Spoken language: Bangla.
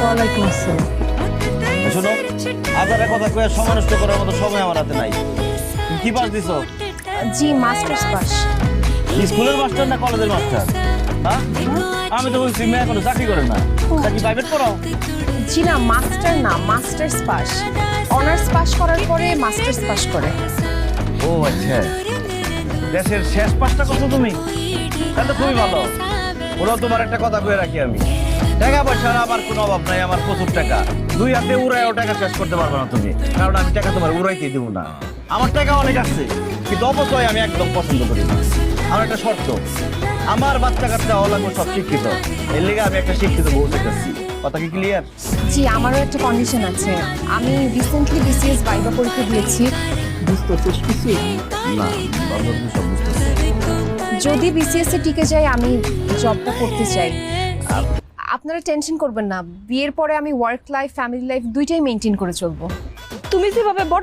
ওয়ালাইকুম আসসালাম। শোনো, আজারে কথা কয়ে সময় নষ্ট করার মতো সময় আমার হাতে নাই। তুমি কি পাস দিছো? জি মাস্টার্স পাস। স্কুলের মাস্টার না কলেজের মাস্টার? হ্যাঁ, আমি তো বলছি মেয়ে এখনো চাকরি করে না, চাকরি প্রাইভেট পড়াও। জি না, মাস্টার না, মাস্টার্স পাস। অনার্স পাস করার পরে মাস্টার্স পাস করে। ও আচ্ছা, দেশের শেষ পাসটা করছো তুমি? তাহলে খুবই ভালো। ওরাও তোমার একটা কথা কয়ে রাখি আমি, টাকা পয়সার আমার কোনো অভাব নাই, আমার প্রচুর টাকা। দুই হাতে উড়াইও টাকা শেষ করতে পারবে না তুমি, কারণ আমি টাকা তোমার উড়াইতেই দেবো না। আমার টাকা অনেক আছে, কিন্তু অবশ্যই আমি একদম পছন্দ করি না। আমার একটা শর্ত, আমার বাচ্চা কাচ্চা লাগবে সব শিক্ষিত। এর লেগে আমি একটা শিক্ষিত বউ চাইতেছি। কথা কি ক্লিয়ার? জি, আমারও একটা কন্ডিশন আছে। আমি রিসেন্টলি বিসিএস ভাইভা পরীক্ষা দিয়েছি। বুঝতেছিস কিছু? না, বাবা তুমি সব বুঝতেছি। যদি বিসিএস এ টিকে যাই আমি জবটা করতে চাই। আপনারা টেনশন করবেন না, বিয়ের পরে আমি ওয়ার্ক লাইফ ফ্যামিলি লাইফ দুইটাই মেনটেন করে চলবো। তুমি যেভাবে বড়